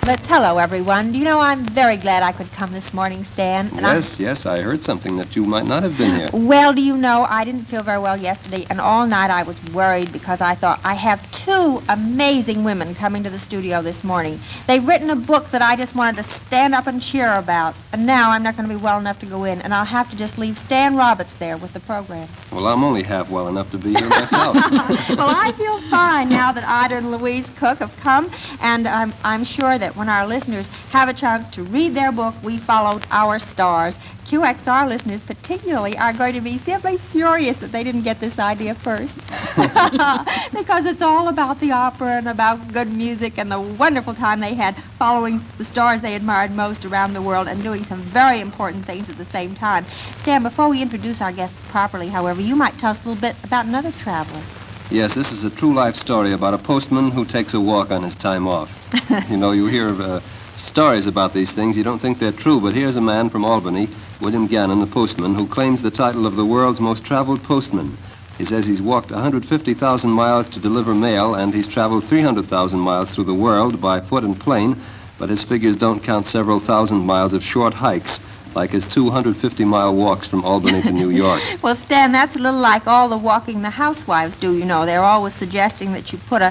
Rabbits. Hello, everyone. Do you know, I'm very glad I could come this morning, Stan. And Yes, I heard something that you might not have been here. Well, do you know, I didn't feel very well yesterday, and all night I was worried because I thought I have two amazing women coming to the studio this morning. They've written a book that I just wanted to stand up and cheer about, and now I'm not going to be well enough to go in, and I'll have to just leave Stan Roberts there with the program. Well, I'm only half well enough to be here myself. Well, I feel fine now that Ida and Louise Cook have come, and I'm sure that when our listeners have a chance to read their book, We Followed Our Stars, QXR listeners particularly are going to be simply furious that they didn't get this idea first. Because it's all about the opera and about good music and the wonderful time they had following the stars they admired most around the world and doing some very important things at the same time. Stan, before we introduce our guests properly, however, you might tell us a little bit about another traveler. Yes, this is a true life story about a postman who takes a walk on his time off. You know, you hear stories about these things. You don't think they're true, but here's a man from Albany, William Gannon, the postman, who claims the title of the world's most traveled postman. He says he's walked 150,000 miles to deliver mail, and he's traveled 300,000 miles through the world by foot and plane, but his figures don't count several thousand miles of short hikes, like his 250-mile walks from Albany to New York. Well, Stan, that's a little like all the walking the housewives do, you know. They're always suggesting that you put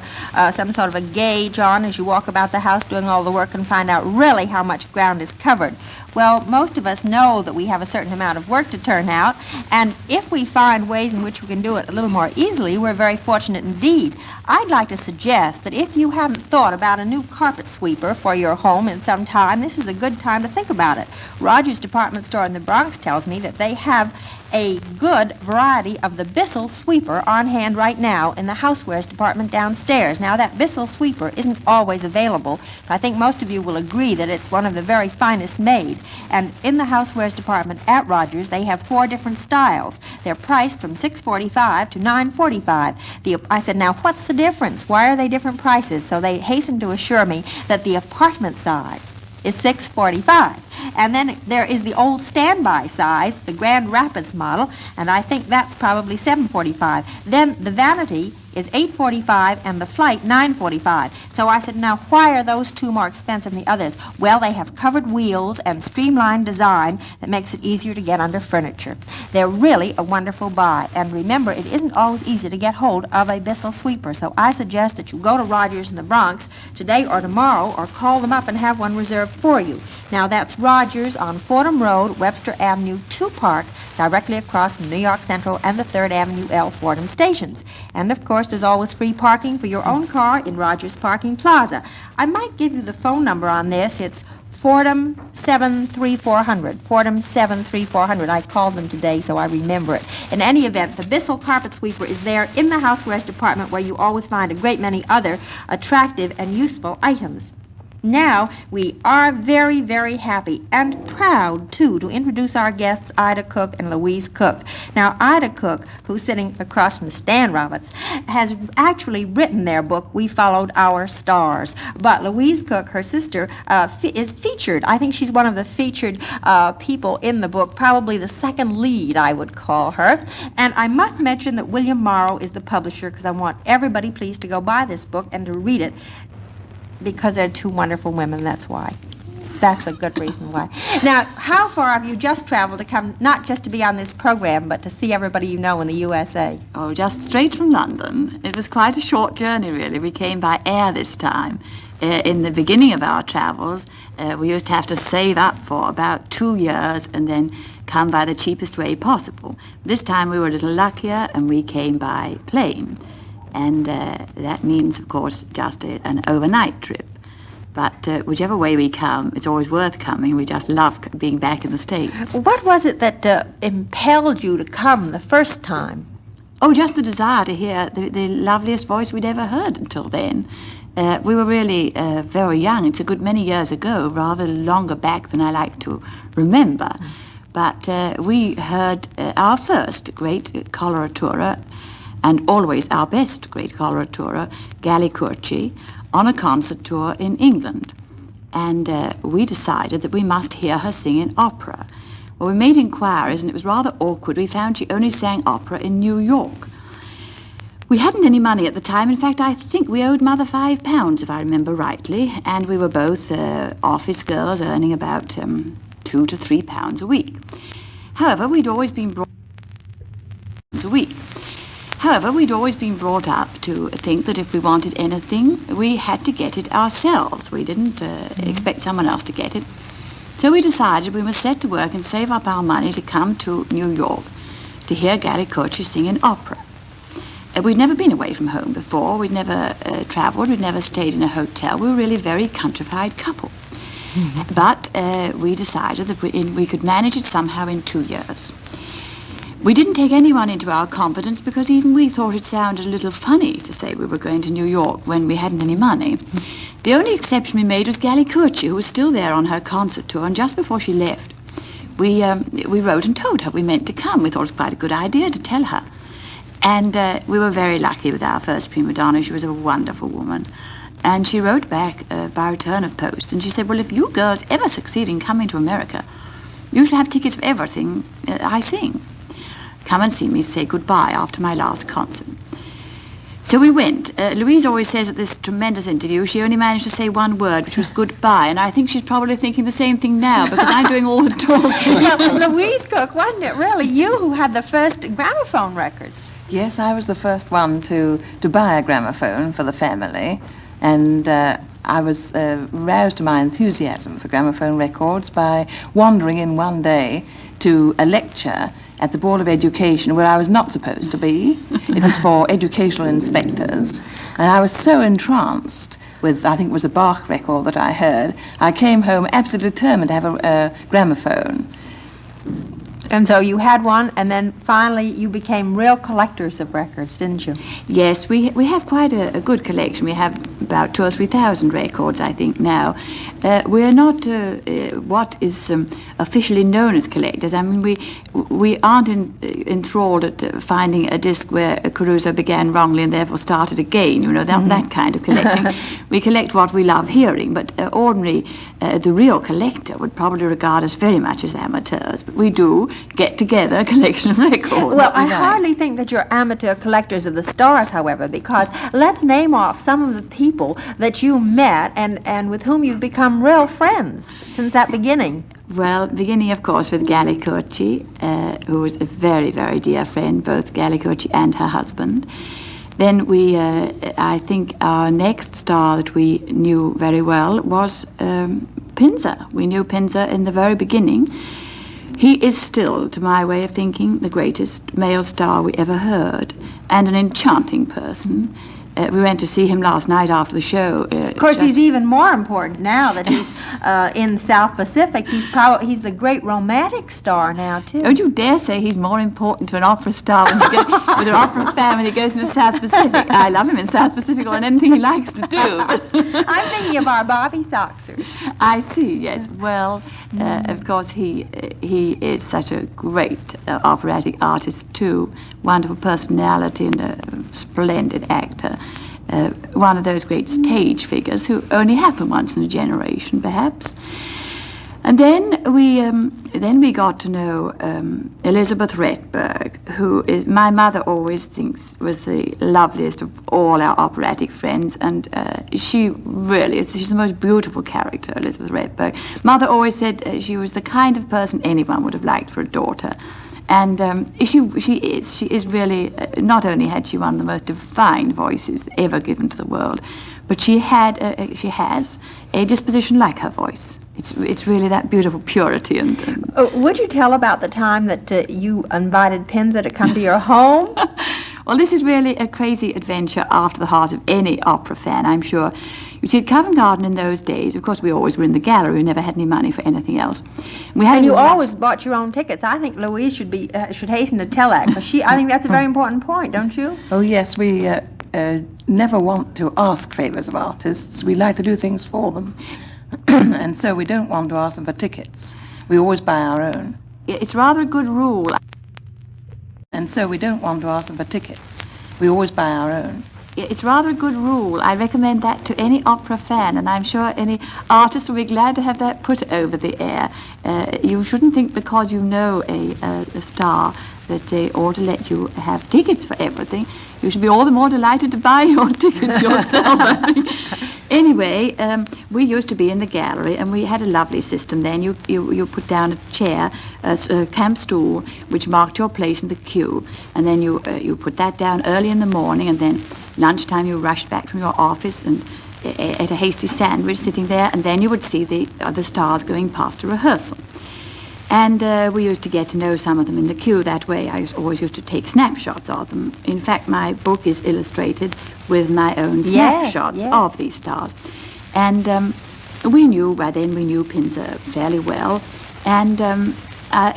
some sort of a gauge on as you walk about the house doing all the work and find out really how much ground is covered. Well, most of us know that we have a certain amount of work to turn out, and if we find ways in which we can do it a little more easily, we're very fortunate indeed. I'd like to suggest that if you haven't thought about a new carpet sweeper for your home in some time, this is a good time to think about it. Rogers Department Store in the Bronx tells me that they have a good variety of the Bissell sweeper on hand right now in the housewares department downstairs. Now, that Bissell sweeper isn't always available, but I think most of you will agree that it's one of the very finest made. And in the housewares department at Rogers, they have 4 different styles. They're priced from $6.45 to $9.45. I said, now, what's the difference? Why are they different prices? So they hastened to assure me that the apartment size is $6.45. And then there is the old standby size, the Grand Rapids model, and I think that's probably $7.45. Then the vanity is $8.45 and the flight $9.45. So I said, now why are those two more expensive than the others? Well, they have covered wheels and streamlined design that makes it easier to get under furniture. They're really a wonderful buy. And remember, it isn't always easy to get hold of a Bissell sweeper. So I suggest that you go to Rogers in the Bronx today or tomorrow or call them up and have one reserved for you. Now, that's Rogers on Fordham Road, Webster Avenue, 2 Park, directly across from New York Central and the 3rd Avenue L Fordham stations. And, of course, there's always free parking for your own car in Rogers Parking Plaza. I might give you the phone number on this. It's Fordham 73400. Fordham 73400. I called them today, so I remember it. In any event, the Bissell carpet sweeper is there in the housewares department where you always find a great many other attractive and useful items. Now, we are very, very happy and proud, too, to introduce our guests, Ida Cook and Louise Cook. Now, Ida Cook, who's sitting across from Stan Roberts, has actually written their book, We Followed Our Stars. But Louise Cook, her sister, is featured. I think she's one of the featured people in the book, probably the second lead, I would call her. And I must mention that William Morrow is the publisher, because I want everybody, please, to go buy this book and to read it, because they're 2 wonderful women, that's why. That's a good reason why. Now, how far have you just traveled to come, not just to be on this program, but to see everybody you know in the USA? Oh, just straight from London. It was quite a short journey, really. We came by air this time. In the beginning of our travels, we used to have to save up for about 2 years and then come by the cheapest way possible. This time we were a little luckier and we came by plane. And that means, of course, just an overnight trip. But whichever way we come, it's always worth coming. We just love being back in the States. What was it that impelled you to come the first time? Oh, just the desire to hear the loveliest voice we'd ever heard until then. We were really very young. It's a good many years ago, rather longer back than I like to remember. But we heard our first great coloratura, and always our best great coloratura, Galli Curci, on a concert tour in England. And we decided that we must hear her sing in opera. Well, we made inquiries, and it was rather awkward. We found she only sang opera in New York. We hadn't any money at the time. In fact, I think we owed Mother £5, if I remember rightly, and we were both office girls earning about £2 to £3 a week. However, we'd always been brought up to think that if we wanted anything, we had to get it ourselves. We didn't expect someone else to get it. So we decided we must set to work and save up our money to come to New York to hear Gallicucci sing in opera. We'd never been away from home before. We'd never travelled. We'd never stayed in a hotel. We were really a very countrified couple. Mm-hmm. But we decided that we could manage it somehow in 2 years. We didn't take anyone into our confidence because even we thought it sounded a little funny to say we were going to New York when we hadn't any money. Mm-hmm. The only exception we made was Gallicucci, who was still there on her concert tour, and just before she left, we wrote and told her we meant to come. We thought it was quite a good idea to tell her. And we were very lucky with our first prima donna. She was a wonderful woman. And she wrote back by return of post, and she said, well, if you girls ever succeed in coming to America, you shall have tickets for everything I sing. Come and see me say goodbye after my last concert. So we went. Louise always says at this tremendous interview she only managed to say one word, which was goodbye, and I think she's probably thinking the same thing now because I'm doing all the talking. Now, Louise Cook, wasn't it really you who had the first gramophone records? Yes, I was the first one to buy a gramophone for the family, and I was roused to my enthusiasm for gramophone records by wandering in one day to a lecture at the Board of Education where I was not supposed to be. It was for educational inspectors, and I was so entranced with, I think it was a Bach record that I heard, I came home absolutely determined to have a gramophone. And so you had one, and then finally you became real collectors of records, didn't you? Yes, we have quite a good collection. We have about 2,000 or 3,000 records, I think, now. We're not what is officially known as collectors. I mean, we aren't enthralled at finding a disc where Caruso began wrongly and therefore started again, you know, that kind of collecting. We collect what we love hearing, but ordinary, the real collector would probably regard us very much as amateurs, but we do get together a collection of records. Well, I hardly think that you're amateur collectors of the stars, however, because let's name off some of the people that you met and with whom you've become real friends since that beginning. Well, beginning, of course, with Gallicucci, who was a very, very dear friend, both Gallicucci and her husband. Then I think our next star that we knew very well was Pinzer. We knew Pinzer in the very beginning. He is still, to my way of thinking, the greatest male star we ever heard, and an enchanting person. We went to see him last night after the show. Of course, he's even more important now that he's in South Pacific. He's the great romantic star now, too. Don't you dare say he's more important to an opera star when he goes, with an opera fan when he goes into South Pacific. I love him in South Pacific on anything he likes to do. I'm thinking of our Bobby Soxers. I see, yes. Well, of course, he is such a great operatic artist, too. Wonderful personality and a splendid actor. One of those great stage figures who only happen once in a generation, perhaps. And then we got to know Elizabeth Redberg, who is my mother always thinks was the loveliest of all our operatic friends, and she really is. She's the most beautiful character, Elizabeth Redberg. Mother always said she was the kind of person anyone would have liked for a daughter. And she is really, not only had she one of the most divine voices ever given to the world, but she has a disposition like her voice. It's really that beautiful purity. And would you tell about the time that you invited Pinzer to come to your home? Well, this is really a crazy adventure after the heart of any opera fan, I'm sure. You see, at Covent Garden in those days, of course, we always were in the gallery. We never had any money for anything else. And you always bought your own tickets. I think Louise should hasten to tell that, because I think that's a very important point, don't you? Oh, yes, we never want to ask favors of artists. We like to do things for them. And so we don't want to ask them for tickets. We always buy our own. It's rather a good rule. And so we don't want to ask them for tickets. We always buy our own. It's rather a good rule. I recommend that to any opera fan, and I'm sure any artist will be glad to have that put over the air. You shouldn't think because you know a star that they ought to let you have tickets for everything, you should be all the more delighted to buy your tickets yourself. I think. Anyway, we used to be in the gallery, and we had a lovely system then. You put down a chair, a camp stool, which marked your place in the queue, and then you put that down early in the morning, and then lunchtime you rushed back from your office and ate a hasty sandwich sitting there, and then you would see the other stars going past a rehearsal. And we used to get to know some of them in the queue that way. I always used to take snapshots of them. In fact, my book is illustrated with my own snapshots of these stars. And we knew Pinzer fairly well. And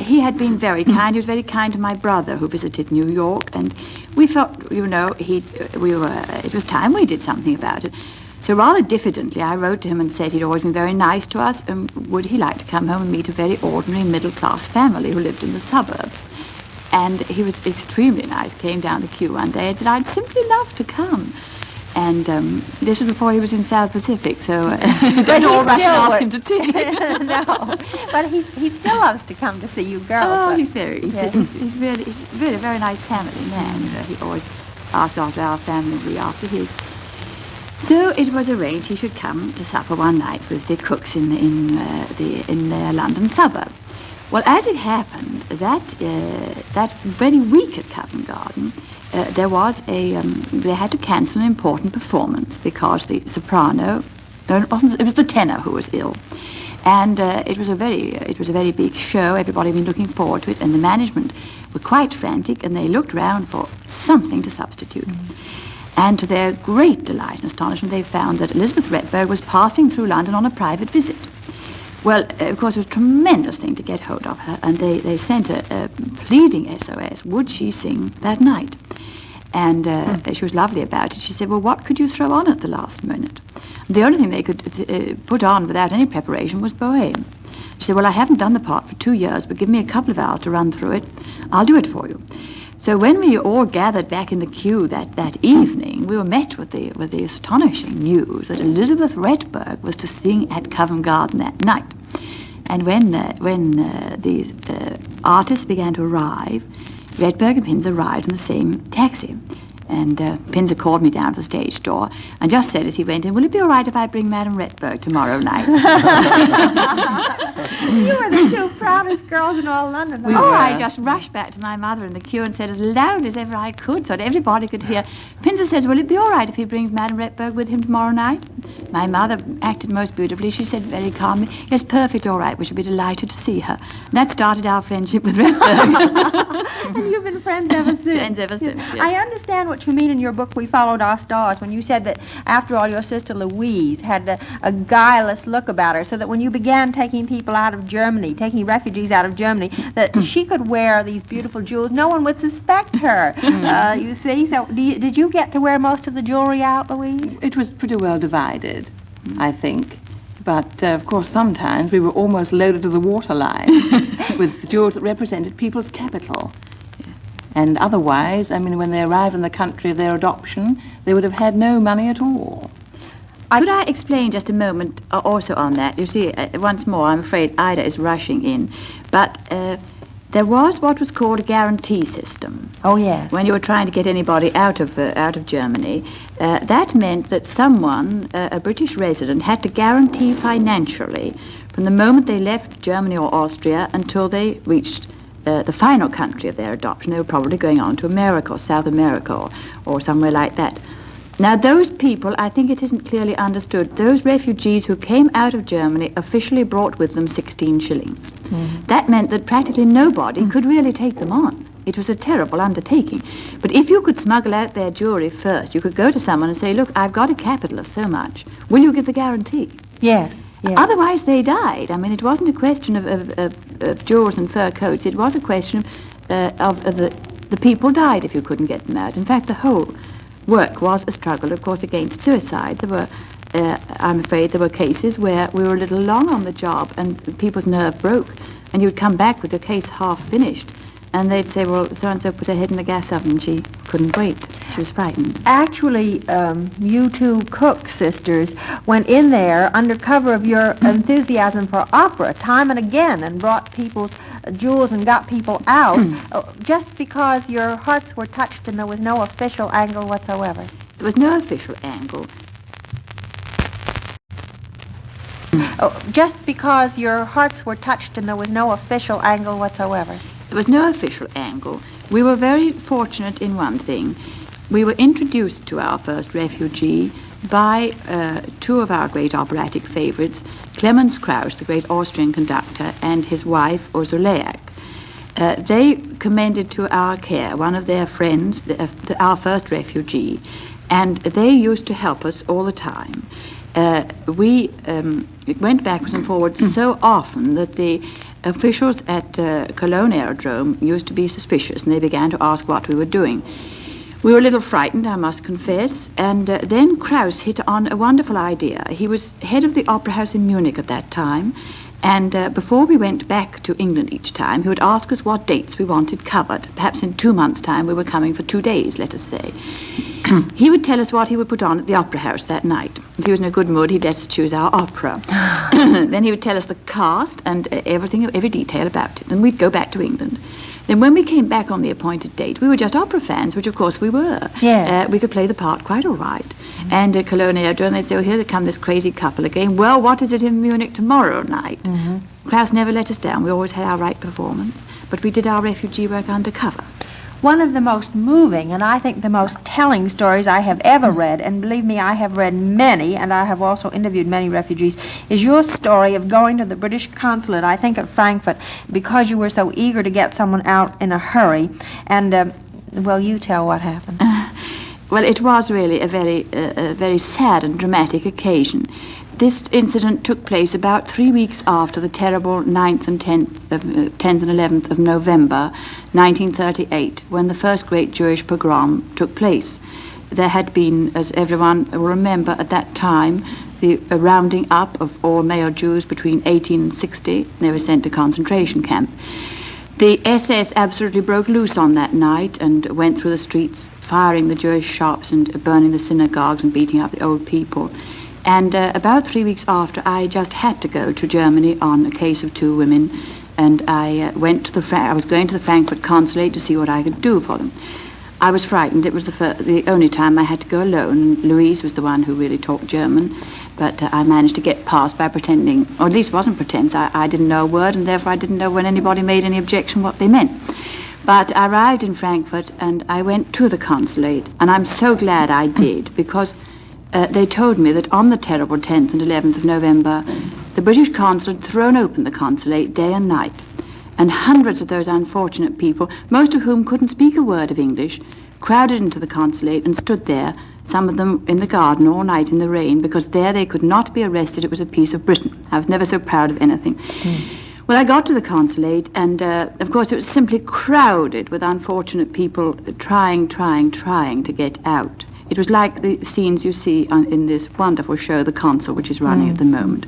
he had been very kind. He was very kind to my brother who visited New York. And we felt, it was time we did something about it. So rather diffidently, I wrote to him and said he'd always been very nice to us, and would he like to come home and meet a very ordinary middle-class family who lived in the suburbs. And he was extremely nice, came down the queue one day and said, I'd simply love to come. And this was before he was in South Pacific, so don't all rush and ask him to tea. No, but he still loves to come to see you girls. Oh, he's really a very nice family man. He always asks after our family and we after his. So it was arranged he should come to supper one night with the cooks in their London suburb. Well, as it happened, that very week at Covent Garden, they had to cancel an important performance because the soprano, it was the tenor who was ill, and it was a very big show. Everybody had been looking forward to it, and the management were quite frantic, and they looked round for something to substitute. And to their great delight and astonishment, they found that Elizabeth Redberg was passing through London on a private visit. Well, of course, it was a tremendous thing to get hold of her, and they sent a pleading SOS. Would she sing that night? And she was lovely about it. She said, well, what could you throw on at the last minute? The only thing they could put on without any preparation was Bohème. She said, well, I haven't done the part for 2 years, but give me a couple of hours to run through it. I'll do it for you. So when we all gathered back in the queue that evening, we were met with the astonishing news that Elizabeth Redberg was to sing at Covent Garden that night. And when the artists began to arrive, Redberg and Pinzer arrived in the same taxi. And Pinzer called me down to the stage door and just said as he went in, will it be all right if I bring Madame Redberg tomorrow night? You were the two proudest girls in all London. I just rushed back to my mother in the queue and said as loud as ever I could so that everybody could hear. Pinzer says, will it be all right if he brings Madame Redberg with him tomorrow night? My mother acted most beautifully. She said very calmly, yes, perfectly all right. We shall be delighted to see her. And that started our friendship with Redberg. And you've been friends ever since. Friends ever since, yes. I understand what you mean in your book, We Followed Our Stars, when you said that, after all, your sister Louise had a guileless look about her, so that when you began taking people out of Germany, taking refugees out of Germany, that she could wear these beautiful jewels. No one would suspect her, you see. So did you get to wear most of the jewelry out, Louise? It was pretty well divided, I think. But, of course, sometimes we were almost loaded to the waterline with jewels that represented people's capital. And otherwise, I mean, when they arrived in the country of their adoption, they would have had no money at all. Could I explain just a moment also on that? You see, once more, I'm afraid Ida is rushing in. But there was what was called a guarantee system. Oh, yes. When you were trying to get anybody out of Germany, that meant that someone, a British resident, had to guarantee financially from the moment they left Germany or Austria until they reached the final country of their adoption. They were probably going on to America or South America or somewhere like that. Now, those people, I think it isn't clearly understood, those refugees who came out of Germany officially brought with them 16 shillings. That meant that practically nobody could really take them on. It was a terrible undertaking. But if you could smuggle out their jewelry first, you could go to someone and say, look, I've got a capital of so much. Will you give the guarantee? Yes. Yes. Otherwise, they died. I mean, it wasn't a question of jewels and fur coats. It was a question of the people died if you couldn't get them out. In fact, the whole work was a struggle, of course, against suicide. There were, I'm afraid, there were cases where we were a little long on the job and people's nerve broke, and you'd come back with the case half finished, and they'd say, well, so-and-so put her head in the gas oven and she couldn't wait. She was frightened. Actually, you two Cook sisters went in there under cover of your enthusiasm for opera time and again and brought people's jewels and got people out, just because your hearts were touched and there was no official angle whatsoever? There was no official angle. Just because your hearts were touched and there was no official angle whatsoever? There was no official angle. We were very fortunate in one thing. We were introduced to our first refugee by two of our great operatic favorites, Clemens Krauss, the great Austrian conductor, and his wife, Ursula. They commended to our care one of their friends, our first refugee, and they used to help us all the time. We went backwards and forwards so often that the officials at Cologne Aerodrome used to be suspicious, and they began to ask what we were doing. We were a little frightened, I must confess, and then Krauss hit on a wonderful idea. He was head of the Opera House in Munich at that time, and before we went back to England each time, he would ask us what dates we wanted covered. Perhaps in 2 months' time we were coming for 2 days, let us say. He would tell us what he would put on at the Opera House that night. If he was in a good mood, he'd let us choose our opera. Then he would tell us the cast and everything, every detail about it, and we'd go back to England. Then when we came back on the appointed date, we were just opera fans, which of course we were. Yes. We could play the part quite all right. And at Cologne Aerodrome, they'd say, oh, here they come, this crazy couple again. Well, what is it in Munich tomorrow night? Krauss never let us down. We always had our right performance, but we did our refugee work undercover. One of the most moving and I think the most telling stories I have ever read, and believe me, I have read many, and I have also interviewed many refugees, is your story of going to the British consulate, I think at Frankfurt, because you were so eager to get someone out in a hurry. And, well, you tell what happened. Well, it was really a very sad and dramatic occasion. This incident took place about 3 weeks after the terrible 10th and 11th of November 1938, when the first great Jewish pogrom took place. There had been, as everyone will remember at that time, the rounding up of all male Jews between 18 and 60. They were sent to concentration camp. The SS absolutely broke loose on that night and went through the streets, firing the Jewish shops and burning the synagogues and beating up the old people. And about 3 weeks after, I just had to go to Germany on a case of 2 women, and I was going to the Frankfurt consulate to see what I could do for them. I was frightened. It was the only time I had to go alone, and Louise was the one who really talked German, but I managed to get past by pretending, or at least wasn't pretense. I didn't know a word, and therefore I didn't know when anybody made any objection what they meant. But I arrived in Frankfurt, and I went to the consulate, and I'm so glad I did, because they told me that on the terrible 10th and 11th of November, the British consul had thrown open the consulate day and night. And hundreds of those unfortunate people, most of whom couldn't speak a word of English, crowded into the consulate and stood there, some of them in the garden all night in the rain, because there they could not be arrested. It was a piece of Britain. I was never so proud of anything. Well, I got to the consulate, and of course it was simply crowded with unfortunate people trying to get out. It was like the scenes you see in this wonderful show, The Consul, which is running at the moment.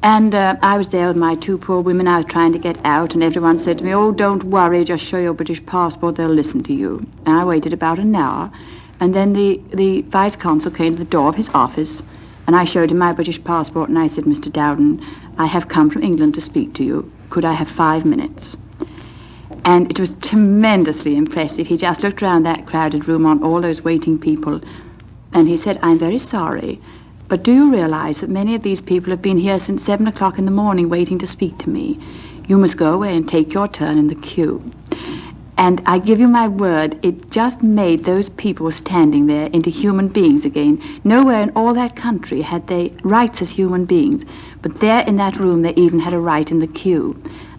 And I was there with my 2 poor women. I was trying to get out, and everyone said to me, oh, don't worry, just show your British passport, they'll listen to you. And I waited about an hour, and then the vice consul came to the door of his office, and I showed him my British passport, and I said, Mr. Dowden, I have come from England to speak to you. Could I have 5 minutes? And it was tremendously impressive. He just looked around that crowded room on all those waiting people, and he said, I'm very sorry, but do you realize that many of these people have been here since 7 o'clock in the morning waiting to speak to me? You must go away and take your turn in the queue. And I give you my word, it just made those people standing there into human beings again. Nowhere in all that country had they rights as human beings, but there in that room they even had a right in the queue.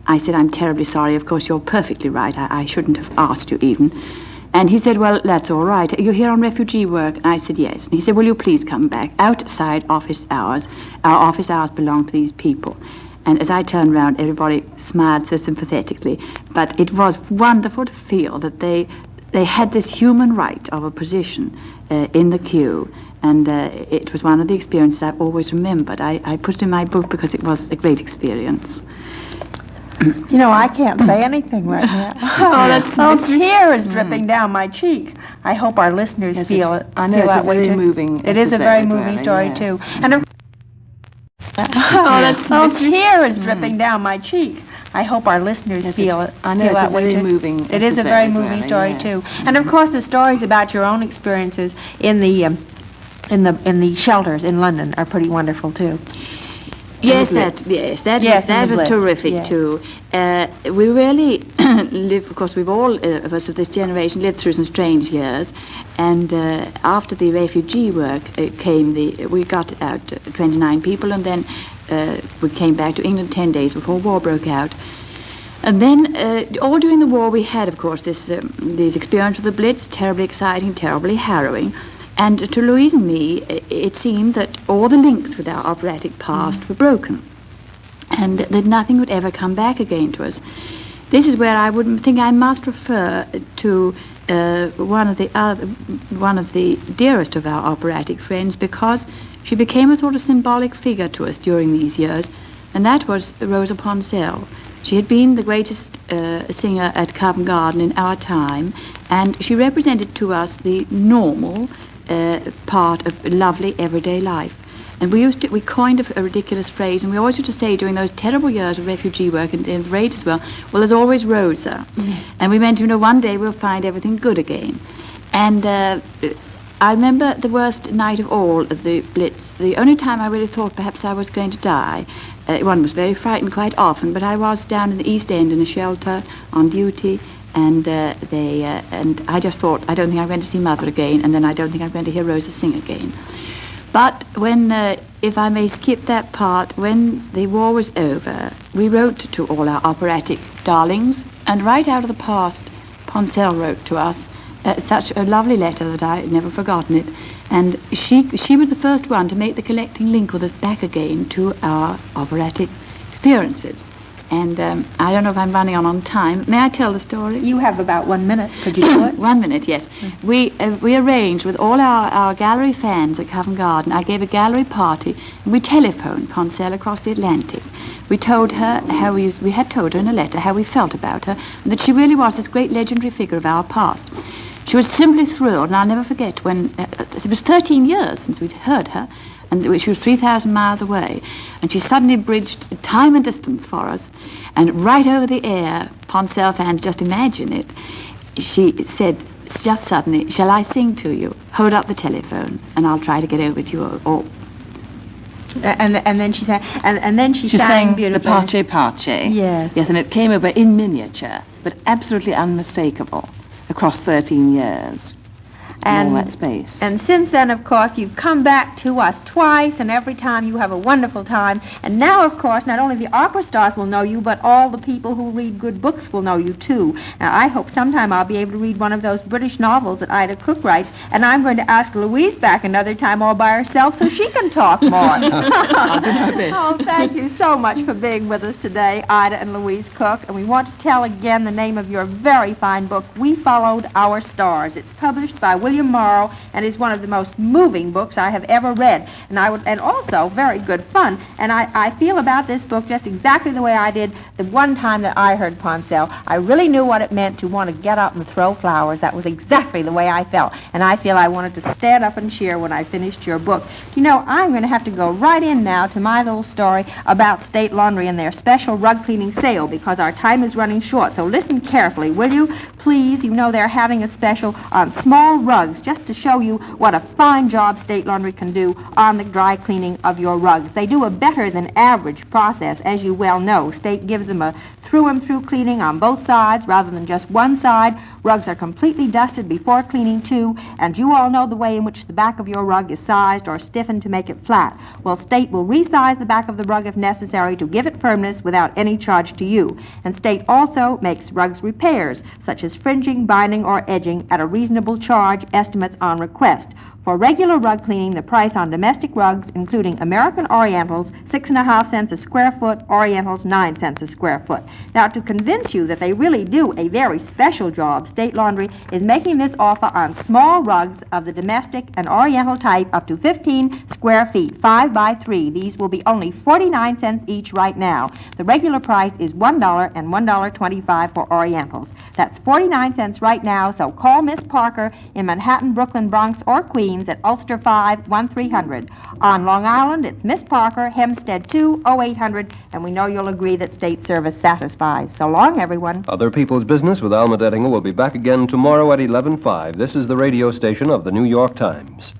I said, I'm terribly sorry, of course you're perfectly right, I shouldn't have asked you even. And he said, well, that's all right. Are you here on refugee work? And I said, yes. And he said, will you please come back outside office hours? Our office hours belong to these people. And as I turned around, everybody smiled so sympathetically. But it was wonderful to feel that they had this human right of a position in the queue. And it was one of the experiences I've always remembered. I put it in my book because it was a great experience. You know, I can't say anything right now. Oh, that's a tear is dripping down my cheek. I hope our listeners feel it. I know it's a very moving. It is a very moving story too. And a tear is dripping down my cheek. I hope our listeners Yes, feel it's- I know, it's a that way very too. moving It is a very episode, moving really, story yes. too, and of course the stories about your own experiences in the shelters in London are pretty wonderful too. Yes, the that Blitz. yes, that Yes, was and that the was Blitz, terrific yes. too. We really live. Of course, we've all of us of this generation lived through some strange years, and after the refugee work came, we got out 29 people, and then we came back to England 10 days before war broke out. And then, all during the war, we had, of course, these experience of the Blitz, terribly exciting, terribly harrowing. And to Louise and me, it seemed that all the links with our operatic past were broken, and that nothing would ever come back again to us. This is where I would think I must refer to one of the dearest of our operatic friends, because she became a sort of symbolic figure to us during these years, and that was Rosa Poncell. She had been the greatest singer at Covent Garden in our time, and she represented to us the normal part of lovely everyday life. And we coined a ridiculous phrase, and we always used to say during those terrible years of refugee work and the raid as well, well, there's always Rosa. And we meant, one day we'll find everything good again. And I remember the worst night of all of the Blitz, the only time I really thought perhaps I was going to die. One was very frightened quite often, but I was down in the East End in a shelter on duty, and and I just thought, I don't think I'm going to see Mother again, and then I don't think I'm going to hear Rosa sing again. But when, if I may skip that part, when the war was over, we wrote to all our operatic darlings, and right out of the past, Poncell wrote to us such a lovely letter that I've never forgotten it. And she was the first one to make the collecting link with us back again to our operatic experiences. And I don't know if I'm running on time. May I tell the story? You have about 1 minute. Could you do it? 1 minute, yes. We arranged with all our gallery fans at Covent Garden. I gave a gallery party, and we telephoned Poncell across the Atlantic. We told her how we had told her in a letter how we felt about her, and that she really was this great legendary figure of our past. She was simply thrilled, and I'll never forget when it was 13 years since we'd heard her, and she was 3,000 miles away, and she suddenly bridged time and distance for us, and right over the air, Poncell fans, just imagine it, she said, just suddenly, shall I sing to you? Hold up the telephone, and I'll try to get over to you all. And then she sang, and then she sang sang the beautifully. Pace Pace. Yes. Yes, and it came over in miniature, but absolutely unmistakable across 13 years. And all that space. And since then, of course, you've come back to us twice, and every time you have a wonderful time. And now, of course, not only the opera stars will know you, but all the people who read good books will know you, too. Now, I hope sometime I'll be able to read one of those British novels that Ida Cook writes, and I'm going to ask Louise back another time all by herself so she can talk more. I'll do my best. Oh, thank you so much for being with us today, Ida and Louise Cook. And we want to tell again the name of your very fine book, We Followed Our Stars. It's published by William Morrow and is one of the most moving books I have ever read. And also very good fun. And I feel about this book just exactly the way I did the one time that I heard Poncell. I really knew what it meant to want to get up and throw flowers. That was exactly the way I felt. And I feel I wanted to stand up and cheer when I finished your book. You know, I'm going to have to go right in now to my little story about State Laundry and their special rug cleaning sale, because our time is running short. So listen carefully, will you? Please, you know they're having a special on small rugs, just to show you what a fine job State Laundry can do on the dry cleaning of your rugs. They do a better than average process, as you well know. State gives them a through-and-through cleaning on both sides rather than just one side. Rugs are completely dusted before cleaning, too, and you all know the way in which the back of your rug is sized or stiffened to make it flat. Well, State will resize the back of the rug if necessary to give it firmness without any charge to you. And State also makes rugs repairs, such as fringing, binding, or edging at a reasonable charge, estimates on request. For regular rug cleaning, the price on domestic rugs, including American Orientals, 6.5 cents a square foot, Orientals 9 cents a square foot. Now, to convince you that they really do a very special job, State Laundry is making this offer on small rugs of the domestic and Oriental type up to 15 square feet, 5 by 3. These will be only 49 cents each right now. The regular price is $1 and $1.25 for Orientals. That's 49 cents right now, so call Miss Parker in Manhattan, Brooklyn, Bronx, or Queens Beans at Ulster 5-1300. On Long Island, it's Miss Parker, Hempstead 2-0800, and we know you'll agree that state service satisfies. So long, everyone. Other People's Business with Alma Dettinger will be back again tomorrow at 11:05. This is the radio station of the New York Times.